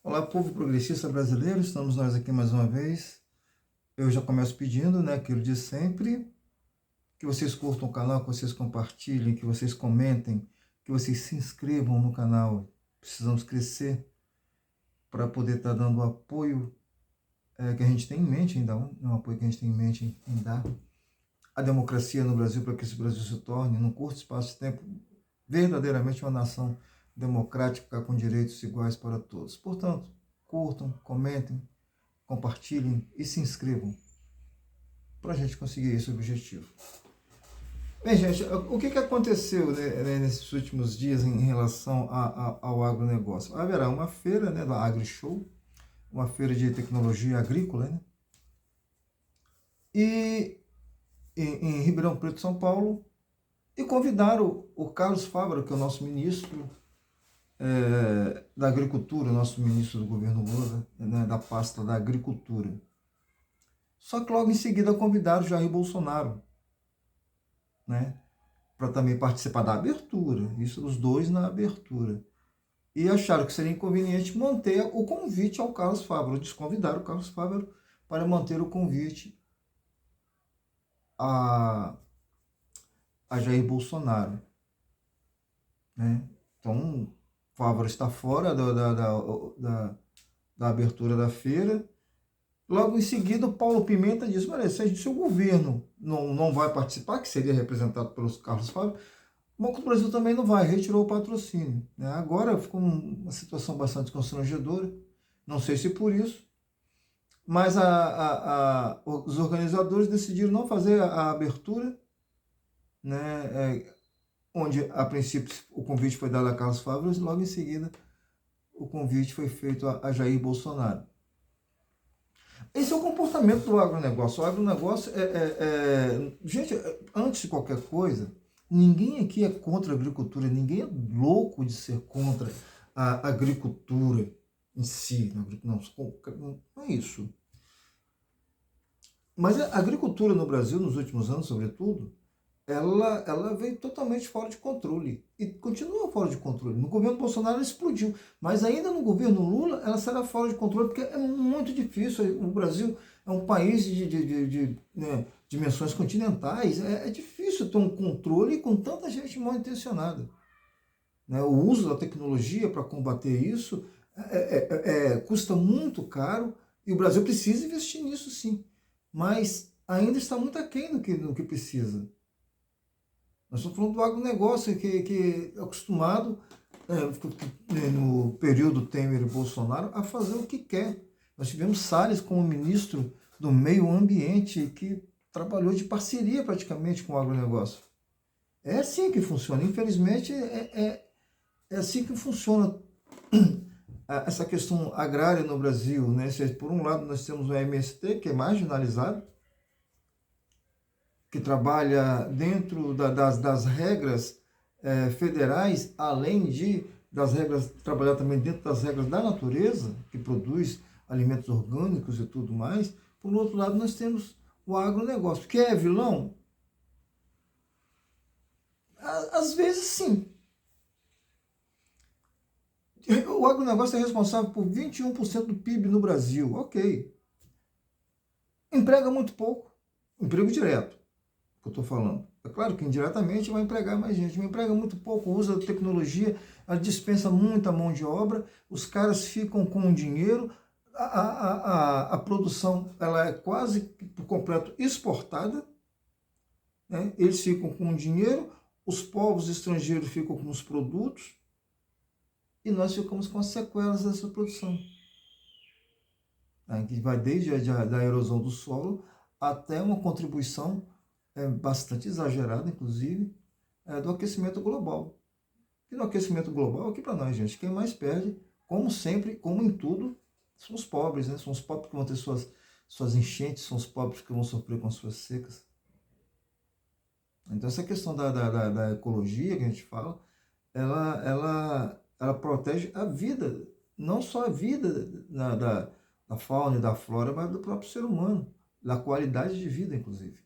Olá, povo progressista brasileiro, estamos nós aqui mais uma vez. Eu já começo pedindo, né, aquilo de sempre, que vocês curtam o canal, que vocês compartilhem, que vocês comentem, que vocês se inscrevam no canal. Precisamos crescer para poder estar dando o apoio que a gente tem em mente ainda, um apoio que a gente tem em mente em dar a democracia no Brasil, para que esse Brasil se torne, num curto espaço de tempo, verdadeiramente uma nação democrática com direitos iguais para todos. Portanto, curtam, comentem, compartilhem e se inscrevam para a gente conseguir esse objetivo. Bem, gente, o que aconteceu, né, nesses últimos dias em relação ao agronegócio? Haverá uma feira, né, da AgriShow, uma feira de tecnologia agrícola, né? E em Ribeirão Preto, São Paulo, e convidaram o Carlos Fávaro, que é o nosso ministro da Agricultura, nosso ministro do governo Lula, né, da pasta da Agricultura. Só que logo em seguida convidaram Jair Bolsonaro, né, para também participar da abertura, isso os dois na abertura. E acharam que seria inconveniente manter o convite ao Carlos Fávaro, desconvidaram o Carlos Fávaro para manter o convite a Jair Bolsonaro, né? Então, Fávaro está fora da abertura da feira. Logo em seguida, o Paulo Pimenta disse, olha, se o governo não vai participar, que seria representado pelos Carlos Fávaro, o Banco do Brasil também não vai, retirou o patrocínio, né? Agora ficou uma situação bastante constrangedora, não sei se por isso, mas os organizadores decidiram não fazer a abertura, né, onde a princípio o convite foi dado a Carlos Fávaro, e logo em seguida o convite foi feito a Jair Bolsonaro. Esse é o comportamento do agronegócio. O agronegócio gente, antes de qualquer coisa, ninguém aqui é contra a agricultura, ninguém é louco de ser contra a agricultura em si. Não é isso. Mas a agricultura no Brasil, nos últimos anos, sobretudo, ela veio totalmente fora de controle e continua fora de controle. No governo Bolsonaro ela explodiu, mas ainda no governo Lula ela será fora de controle porque é muito difícil. O Brasil é um país de dimensões continentais, é difícil ter um controle com tanta gente mal intencionada. Né? O uso da tecnologia para combater isso custa muito caro e o Brasil precisa investir nisso sim, mas ainda está muito aquém do que precisa. Nós estamos falando do agronegócio que é acostumado, no período Temer e Bolsonaro, a fazer o que quer. Nós tivemos Salles como ministro do Meio Ambiente, que trabalhou de parceria praticamente com o agronegócio. É assim que funciona. Infelizmente, é assim que funciona essa questão agrária no Brasil. Né? Por um lado, nós temos o MST, que é marginalizado, que trabalha dentro das regras federais, além das regras, trabalhar também dentro das regras da natureza, que produz alimentos orgânicos e tudo mais. Por outro lado, nós temos o agronegócio, que é vilão? Às vezes, sim. O agronegócio é responsável por 21% do PIB no Brasil, ok. Emprega muito pouco, emprego direto. Que eu estou falando. É claro que indiretamente vai empregar mais gente, mas emprega muito pouco, usa tecnologia, ela dispensa muita mão de obra, os caras ficam com o dinheiro, a produção ela é quase por completo exportada, né? Eles ficam com o dinheiro, os povos estrangeiros ficam com os produtos e nós ficamos com as sequelas dessa produção. Que vai desde a erosão do solo até uma contribuição bastante exagerada, inclusive, do aquecimento global. E no aquecimento global, aqui para nós, gente, quem mais perde, como sempre, como em tudo, são os pobres, né? São os pobres que vão ter suas enchentes, são os pobres que vão sofrer com as suas secas. Então, essa questão da ecologia que a gente fala, ela protege a vida, não só a vida da fauna e da flora, mas do próprio ser humano, da qualidade de vida, inclusive.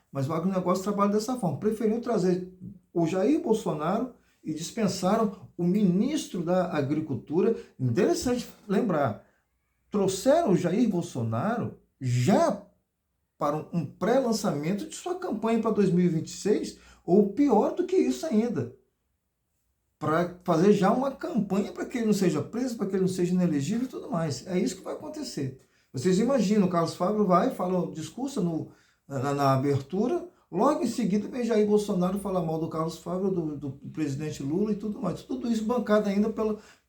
Mas o agronegócio trabalha dessa forma. Preferiu trazer o Jair Bolsonaro e dispensaram o ministro da Agricultura, interessante lembrar, trouxeram o Jair Bolsonaro já para um pré-lançamento de sua campanha para 2026, ou pior do que isso ainda, para fazer já uma campanha para que ele não seja preso, para que ele não seja inelegível e tudo mais. É isso que vai acontecer. Vocês imaginam, o Carlos Fávaro vai, fala um discurso na abertura, logo em seguida vem Jair Bolsonaro falar mal do Carlos Fávaro, do presidente Lula e tudo mais. Tudo isso bancado ainda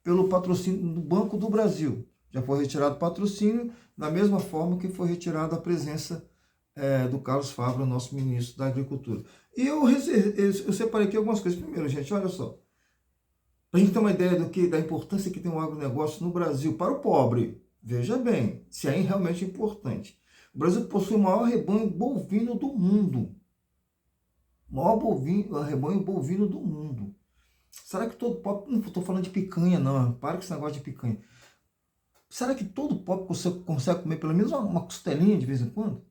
pelo patrocínio do Banco do Brasil. Já foi retirado o patrocínio, da mesma forma que foi retirada a presença do Carlos Fávaro, nosso ministro da Agricultura. E eu separei aqui algumas coisas. Primeiro, gente, olha só. Para a gente ter uma ideia da importância que tem o agronegócio no Brasil para o pobre. Veja bem, se é realmente importante. O Brasil possui o maior rebanho bovino do mundo. O maior rebanho bovino do mundo. Será que todo pobre... Não estou falando de picanha, não. Para com esse negócio de picanha. Será que todo pobre consegue comer pelo menos uma costelinha de vez em quando?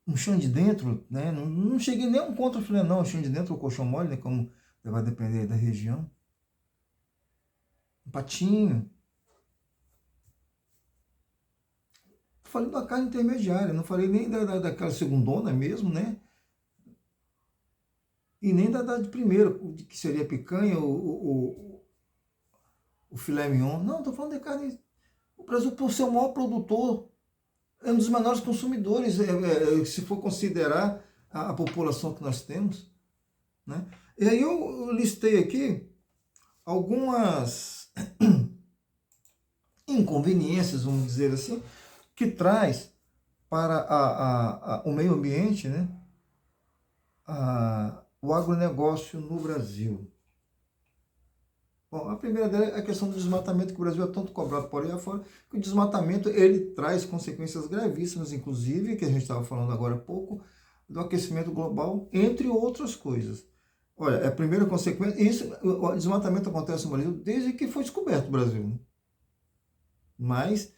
Um chão de dentro, né? Não cheguei nem a um contra filé, não. Um chão de dentro ou colchão mole, né? Como vai depender da região. Um patinho. Falei da carne intermediária, não falei nem daquela segundona mesmo, né? E nem da de primeira, que seria a picanha, o filé mignon. Não, estou falando de carne. O Brasil, por ser o maior produtor, é um dos menores consumidores, se for considerar a população que nós temos, né? E aí eu listei aqui algumas inconveniências, vamos dizer assim, que traz para o meio ambiente, né, o agronegócio no Brasil. Bom, a primeira dela é a questão do desmatamento, que o Brasil é tanto cobrado por aí afora, que o desmatamento ele traz consequências gravíssimas, inclusive, que a gente estava falando agora há pouco, do aquecimento global, entre outras coisas. Olha, a primeira consequência, o desmatamento acontece no Brasil desde que foi descoberto o Brasil, né? Mas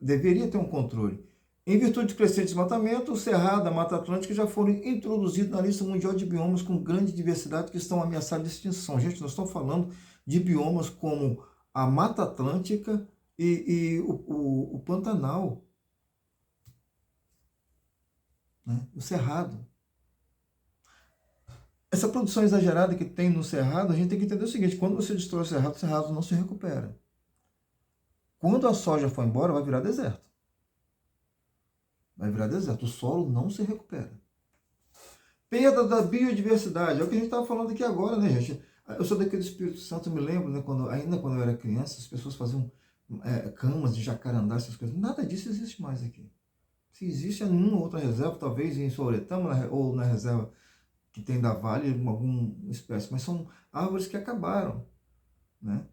deveria ter um controle. Em virtude do crescente desmatamento, o Cerrado, a Mata Atlântica já foram introduzidos na lista mundial de biomas com grande diversidade que estão ameaçados de extinção. Gente, nós estamos falando de biomas como a Mata Atlântica e o Pantanal, né? O Cerrado. Essa produção exagerada que tem no Cerrado, a gente tem que entender o seguinte: quando você destrói o Cerrado não se recupera. Quando a soja for embora, vai virar deserto. Vai virar deserto. O solo não se recupera. Perda da biodiversidade. É o que a gente estava falando aqui agora, né, gente? Eu sou daqui do Espírito Santo, me lembro, né, ainda quando eu era criança, as pessoas faziam camas de jacarandá, essas coisas. Nada disso existe mais aqui. Se existe é numa outra reserva, talvez em Soretama ou na reserva que tem da Vale, alguma espécie. Mas são árvores que acabaram, né?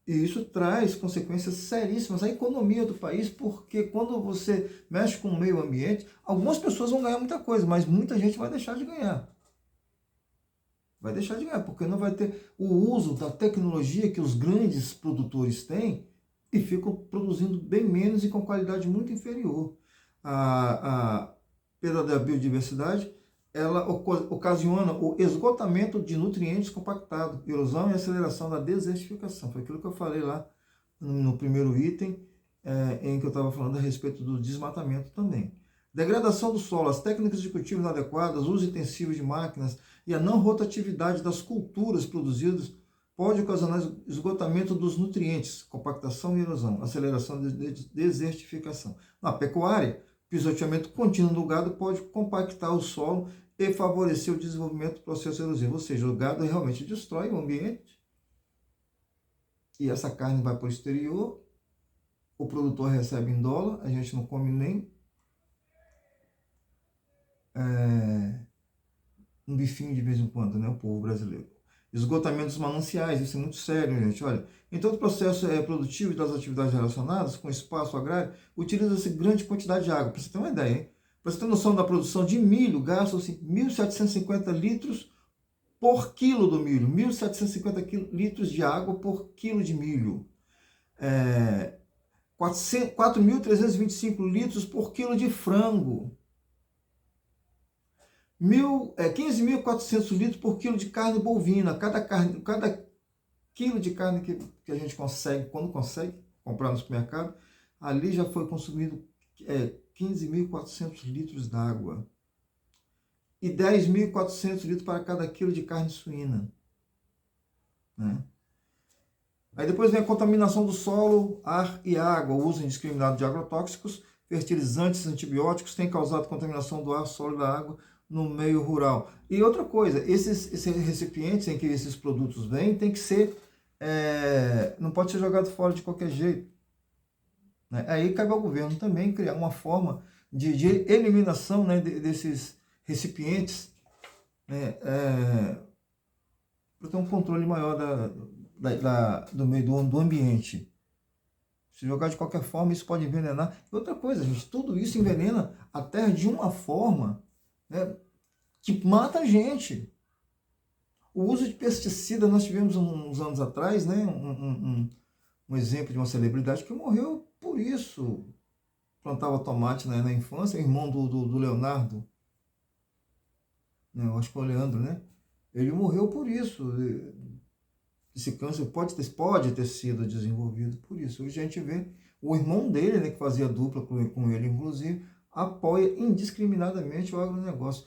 E isso traz consequências seríssimas à economia do país, porque quando você mexe com o meio ambiente, algumas pessoas vão ganhar muita coisa, mas muita gente vai deixar de ganhar. Vai deixar de ganhar, porque não vai ter o uso da tecnologia que os grandes produtores têm e ficam produzindo bem menos e com qualidade muito inferior. A perda da biodiversidade, ela ocasiona o esgotamento de nutrientes compactados, erosão e aceleração da desertificação. Foi aquilo que eu falei lá no primeiro item, em que eu estava falando a respeito do desmatamento também. Degradação do solo, as técnicas de cultivo inadequadas, uso intensivo de máquinas e a não rotatividade das culturas produzidas pode ocasionar esgotamento dos nutrientes, compactação e erosão, aceleração da desertificação. Na pecuária, pisoteamento contínuo do gado pode compactar o solo e favorecer o desenvolvimento do processo erosivo. Ou seja, o gado realmente destrói o ambiente e essa carne vai para o exterior, o produtor recebe em dólar, a gente não come nem um bifinho de vez em quando, né, o povo brasileiro. Esgotamento dos mananciais, isso é muito sério, gente. Olha, em todo o processo produtivo e das atividades relacionadas com o espaço agrário, utiliza-se grande quantidade de água. Para você ter uma ideia, hein? Para você ter noção da produção de milho, gastam-se 1.750 litros por quilo do milho. 1.750 litros de água por quilo de milho. 4.325 litros por quilo de frango. 15.400 litros por quilo de carne bovina. Cada quilo de carne que a gente consegue, quando consegue comprar no supermercado, ali já foi consumido 15.400 litros d'água. E 10.400 litros para cada quilo de carne suína. Né? Aí depois vem a contaminação do solo, ar e água. O uso indiscriminado de agrotóxicos, fertilizantes, antibióticos tem causado contaminação do ar, solo e da água no meio rural. E outra coisa, esses recipientes em que esses produtos vêm tem que ser, não pode ser jogado fora de qualquer jeito. Né? Aí cabe ao governo também criar uma forma de eliminação, né, desses recipientes, né, para ter um controle maior do meio do ambiente. Se jogar de qualquer forma, isso pode envenenar. E outra coisa, gente, tudo isso envenena a terra de uma forma, né, que mata a gente. O uso de pesticida, nós tivemos uns anos atrás, né, um exemplo de uma celebridade que morreu por isso. Plantava tomate, né, na infância, irmão do Leonardo. Eu acho que foi o Leandro, né? Ele morreu por isso. Esse câncer pode ter sido desenvolvido por isso. Hoje a gente vê o irmão dele, né, que fazia dupla com ele, inclusive, apoia indiscriminadamente o agronegócio.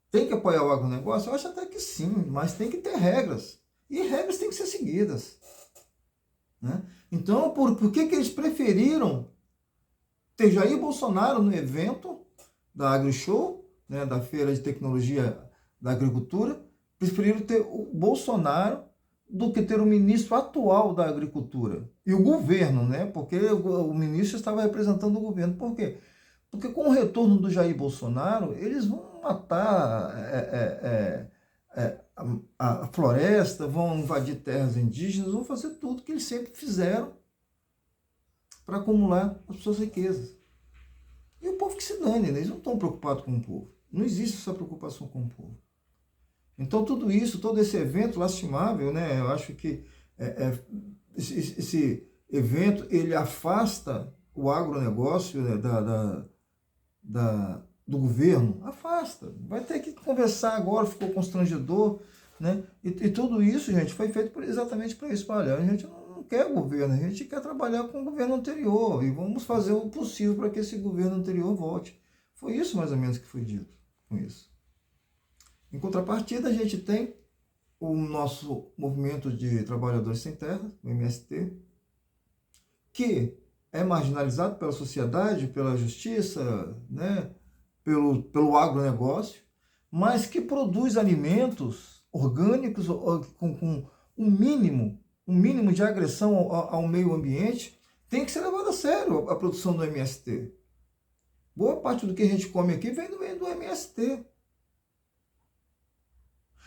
Tem que apoiar o agronegócio? Eu acho até que sim, mas tem que ter regras. E regras têm que ser seguidas. Né? Então, por que eles preferiram ter Jair Bolsonaro no evento da AgriShow, né, da Feira de Tecnologia da Agricultura? Preferiram ter o Bolsonaro do que ter o ministro atual da Agricultura. E o governo, né? Porque o ministro estava representando o governo. Por quê? Porque com o retorno do Jair Bolsonaro, eles vão matar a floresta, vão invadir terras indígenas, vão fazer tudo que eles sempre fizeram para acumular as suas riquezas. E o povo que se dane, né? Eles não estão preocupados com o povo. Não existe essa preocupação com o povo. Então tudo isso, todo esse evento lastimável, né? Eu acho que esse evento, ele afasta o agronegócio, né, do governo, afasta. Vai ter que conversar agora, ficou constrangedor, né? E tudo isso, gente, foi feito exatamente para isso. Olha, a gente não quer governo, a gente quer trabalhar com o governo anterior e vamos fazer o possível para que esse governo anterior volte. Foi isso mais ou menos que foi dito com isso. Em contrapartida, a gente tem o nosso movimento de trabalhadores sem terra, o MST, que é marginalizado pela sociedade, pela justiça, né, pelo agronegócio, mas que produz alimentos orgânicos com um mínimo de agressão ao meio ambiente. Tem que ser levado a sério a produção do MST. Boa parte do que a gente come aqui vem do MST.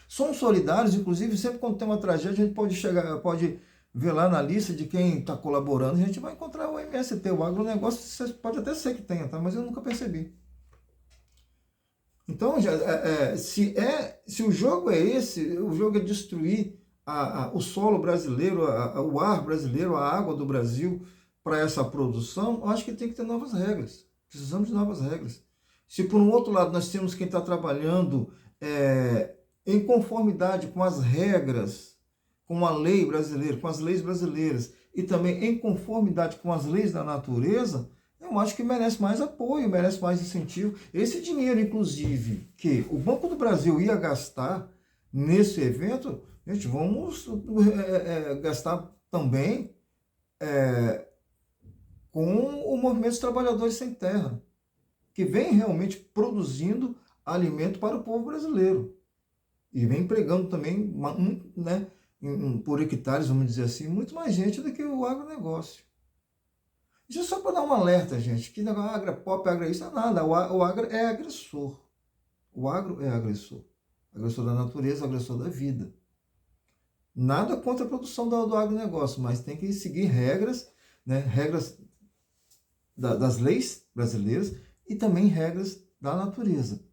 Somos solidários, inclusive, sempre quando tem uma tragédia, a gente pode ver lá na lista de quem está colaborando, a gente vai encontrar o MST, o agronegócio, pode até ser que tenha, tá? Mas eu nunca percebi. Então, se o jogo é esse, o jogo é destruir o solo brasileiro, o ar brasileiro, a água do Brasil para essa produção, eu acho que tem que ter novas regras. Precisamos de novas regras. Se por um outro lado nós temos quem está trabalhando em conformidade com as regras, com a lei brasileira, com as leis brasileiras, e também em conformidade com as leis da natureza, eu acho que merece mais apoio, merece mais incentivo. Esse dinheiro, inclusive, que o Banco do Brasil ia gastar nesse evento, gente, vamos gastar também com o movimento dos trabalhadores sem terra, que vem realmente produzindo alimento para o povo brasileiro. E vem empregando também, né, por hectares, vamos dizer assim, muito mais gente do que o agronegócio. Isso é só para dar um alerta, gente, que negócio agropop, isso é nada, o agro é agressor. O agro é agressor. Agressor da natureza, agressor da vida. Nada contra a produção do agronegócio, mas tem que seguir regras, né, regras das leis brasileiras e também regras da natureza.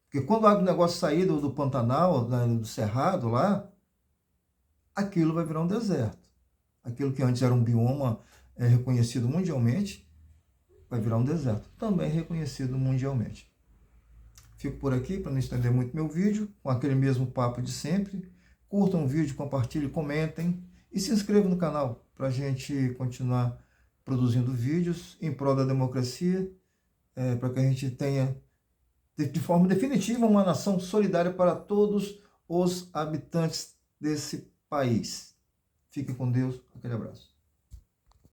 Porque quando o agronegócio sair do Pantanal, do Cerrado lá, aquilo vai virar um deserto. Aquilo que antes era um bioma reconhecido mundialmente, vai virar um deserto, também reconhecido mundialmente. Fico por aqui para não estender muito meu vídeo, com aquele mesmo papo de sempre. Curtam o vídeo, compartilhem, comentem e se inscrevam no canal para a gente continuar produzindo vídeos em prol da democracia, para que a gente tenha, de forma definitiva, uma nação solidária para todos os habitantes desse país. Fiquem com Deus. Aquele abraço.